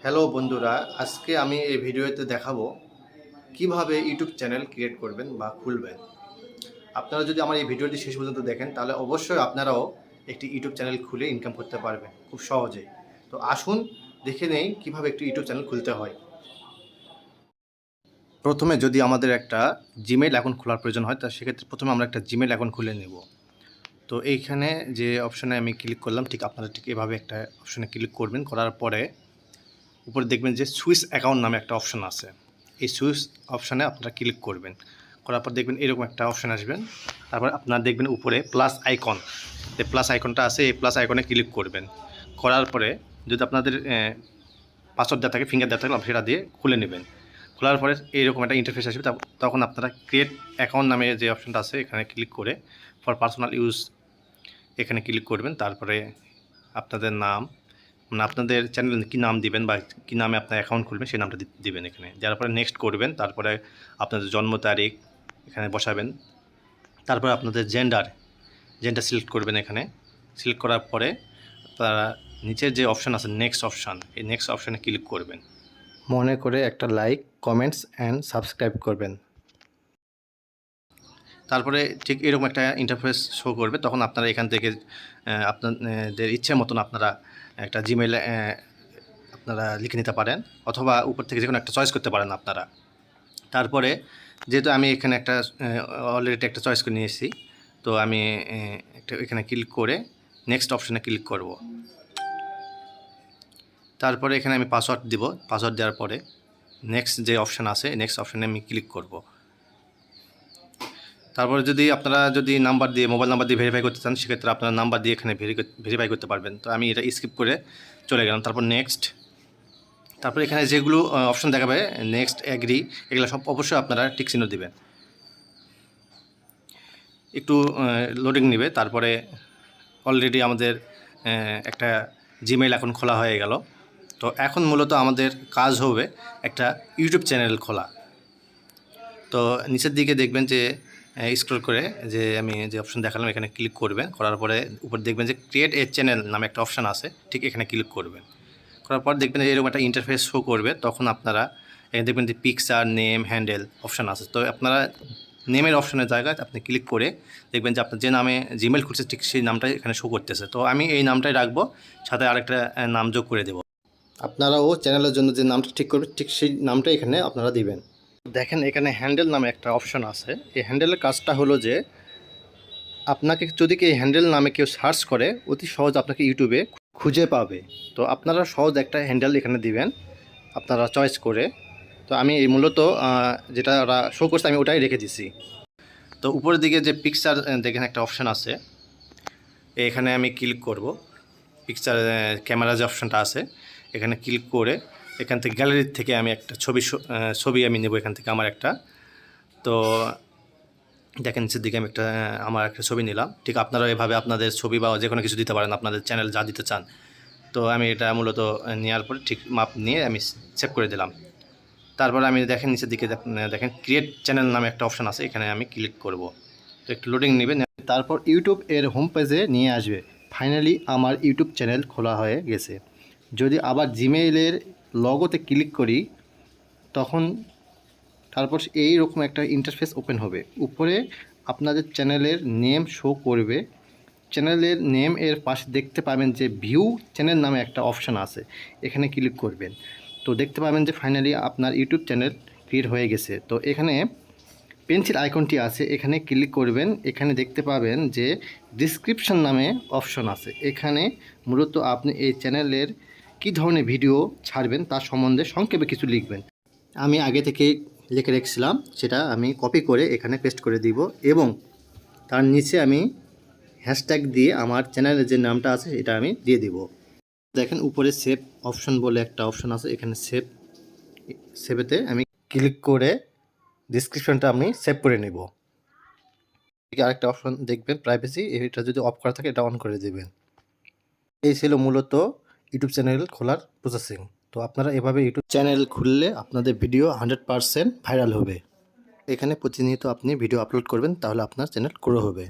Hello বন্ধুরা, আজকে আমি এই ভিডিওতে দেখাবো কিভাবে ইউটিউব চ্যানেল ক্রিয়েট করবেন বা খুলবেন। আপনারা যদি আমার এই ভিডিওটি শেষ পর্যন্ত দেখেন তাহলে অবশ্যই আপনারাও একটি ইউটিউব চ্যানেল খুলে ইনকাম করতে পারবেন খুব সহজেই। তো আসুন দেখে নেই কিভাবে একটি ইউটিউব চ্যানেল খুলতে হয়। প্রথমে যদি আমাদের একটা জিমেইল অ্যাকাউন্ট খোলার প্রয়োজন হয় তা সেক্ষেত্রে প্রথমে আমরা একটা জিমেইল অ্যাকাউন্ট খুলে নেব। তো এইখানে যে অপশানে আমি ক্লিক করলাম, ঠিক আপনারা ঠিক এভাবে একটা অপশানে ক্লিক করবেন। করার পরে উপরে দেখবেন যে সুইচ অ্যাকাউন্ট নামে একটা অপশন আছে। এই সুইচ অপশানে আপনারা ক্লিক করবেন। করার পর দেখবেন এরকম একটা অপশান আসবেন। তারপর আপনারা দেখবেন উপরে প্লাস আইকন, যে প্লাস আইকনটা আছে এই প্লাস আইকনে ক্লিক করবেন। করার পরে যদি আপনাদের পাসওয়ার্ড দেওয়া থাকে, ফিঙ্গার দেওয়া থাকে, সেটা দিয়ে খুলে নেবেন। খোলার পরে এইরকম একটা ইন্টারফেস আসবে। তখন আপনারা ক্রিয়েট অ্যাকাউন্ট নামে যে অপশানটা আছে এখানে ক্লিক করে ফর পার্সোনাল ইউজ এখানে ক্লিক করবেন। তারপরে আপনাদের নাম, মানে আপনাদের চ্যানেল কী নাম দিবেন বা কী নামে আপনার অ্যাকাউন্ট খুলবেন সেই নামটা দিবেন এখানে। যার পরে নেক্সট করবেন। তারপরে আপনাদের জন্ম তারিখ এখানে বসাবেন। তারপরে আপনাদের জেন্ডার সিলেক্ট করবেন এখানে। সিলেক্ট করার পরে আপনারা নিচের যে অপশান আছে নেক্সট অপশান, এই নেক্সট অপশানে ক্লিক করবেন। মনে করে একটা লাইক, কমেন্টস অ্যান্ড সাবস্ক্রাইব করবেন। তারপরে ঠিক এরকম একটা ইন্টারফেস শো করবে। তখন আপনারা এখান থেকে আপনাদের ইচ্ছে মতন আপনারা একটা জিমেইল আপনারা লিখে নিতে পারেন, অথবা উপর থেকে যে কোনো একটা চয়েস করতে পারেন আপনারা। তারপরে যেহেতু আমি এখানে একটা অলরেডি একটা চয়েস করে নিয়েছি, তো আমি একটা এখানে ক্লিক করে নেক্সট অপশানে ক্লিক করব। তারপরে এখানে আমি পাসওয়ার্ড দিব। পাসওয়ার্ড দেওয়ার পরে নেক্সট যে অপশান আছে নেক্সট অপশানে আমি ক্লিক করব। তারপরে যদি আপনারা নাম্বার দিয়ে, মোবাইল নাম্বার দিয়ে ভেরিফাই করতে চান, সেক্ষেত্রে আপনারা নাম্বার দিয়ে এখানে ভেরিফাই করতে পারবেন। তো আমি এটা স্কিপ করে চলে গেলাম। তারপর নেক্সট। তারপর এখানে যেগুলো অপশন দেখাবে নেক্সট, অ্যাগ্রি, এগুলো সব অবশ্যই আপনারা টিক চিহ্ন দিবেন। একটু লোডিং নেবে। তারপরে অলরেডি আমাদের একটা জিমেইল অ্যাকাউন্ট খোলা হয়ে গেল। তো এখন মূলত আমাদের কাজ হবে একটা ইউটিউব চ্যানেল খোলা। তো নিচের দিকে দেখবেন যে স্ক্রল করে যে আমি যে অপশন দেখালাম এখানে ক্লিক করবেন। করার পরে উপর দেখবেন যে ক্রিয়েট এ চ্যানেল নামে একটা অপশান আছে, ঠিক এখানে ক্লিক করবেন। করার পর দেখবেন যে এরকম একটা ইন্টারফেস শো করবে। তখন আপনারা দেখবেন যে পিকচার, নেম, হ্যান্ডেল অপশান আছে। তো আপনারা নেমের অপশানের জায়গায় আপনি ক্লিক করে দেখবেন যে আপনার যে নামে জিমেইল খুলছে ঠিক সেই নামটাই এখানে শো করতেছে। তো আমি এই নামটাই রাখবো, সাথে আরেকটা নাম যোগ করে দেবো। আপনারাও চ্যানেলের জন্য যে নামটা ঠিক করবেন ঠিক সেই নামটাই এখানে আপনারা দিবেন। দেখেন এখানে হ্যান্ডেল নামে একটা অপশন আছে। এই হ্যান্ডেলের কাজটা হলো যে আপনাকে যদি এই হ্যান্ডেল নামে কেউ সার্চ করে অতি সহজ আপনাকে ইউটিউবে খুঁজে পাবে। তো আপনারা সহজ একটা হ্যান্ডেল এখানে দিবেন আপনারা চয়েস করে। তো আমি এই মূলত যেটা ওরা শো করছে আমি ওটাই রেখে দিছি। তো উপরের দিকে যে পিকচার দেখেন একটা অপশান আছে, এখানে আমি ক্লিক করব। পিকচার ক্যামেরা যে অপশানটা আছে এখানে ক্লিক করে এখান থেকে গ্যালারির থেকে আমি একটা ছবি আমি নেব এখান থেকে আমার একটা। তো দেখেন নিচের দিকে আমি আমার একটা ছবি নিলাম। ঠিক আপনারা এভাবে আপনাদের ছবি বা যে কোনো কিছু দিতে পারেন আপনাদের চ্যানেল যা দিতে চান। তো আমি এটা মূলত নেওয়ার পরে ঠিক মাপ নিয়ে আমি সেভ করে দিলাম। তারপর আমি দেখেন নিচের দিকে দেখেন ক্রিয়েট চ্যানেল নামে একটা অপশান আছে, এখানে আমি ক্লিক করব। তো একটু লোডিং নেবে। তারপর ইউটিউব এর হোম পেজে নিয়ে আসবে। ফাইনালি আমার ইউটিউব চ্যানেল খোলা হয়ে গেছে। যদি আবার জিমেইলের লগোতে ক্লিক করি তখন তারপর এইরকম একটা ইন্টারফেস ওপেন হবে। উপরে আপনাদের চ্যানেলের নেম শো করবে। চ্যানেলের নেম এর পাশে দেখতে পাবেন যে ভিউ চ্যানেল নামে একটা অপশান আছে, এখানে ক্লিক করবেন। তো দেখতে পাবেন যে ফাইনালি আপনার ইউটিউব চ্যানেল ক্রিয়েট হয়ে গেছে। তো এখানে পেন্সিল আইকনটি আছে, এখানে ক্লিক করবেন। এখানে দেখতে পাবেন যে ডিসক্রিপশন নামে অপশন আছে, এখানে মূলত আপনি এই চ্যানেলের কী ধরনের ভিডিও ছাড়বেন তার সম্বন্ধে সংক্ষেপে কিছু লিখবেন। আমি আগে থেকে লিখে রেখেছিলাম, সেটা আমি কপি করে এখানে পেস্ট করে দিব এবং তার নিচে আমি হ্যাশট্যাগ দিয়ে আমার চ্যানেলের যে নামটা আছে এটা আমি দিয়ে দিব। দেখেন উপরে সেভ অপশন বলে একটা অপশন আছে, এখানে সেভেতে আমি ক্লিক করে ডিসক্রিপশনটা আমি সেভ করে নেব। আরেকটা অপশন দেখবেন প্রাইভেসি, এটা যদি অফ করা থাকে এটা অন করে দেবেন। এই ছিল মূলত ইউটিউব চ্যানেল খোলার প্রসেসিং। তো আপনারা এভাবে ইউটিউব চ্যানেল খুললে আপনাদের ভিডিও 100% ভাইরাল হবে। এখানে প্রতিনিয়ত আপনি ভিডিও আপলোড করবেন, তাহলে আপনার চ্যানেল গ্রো হবে।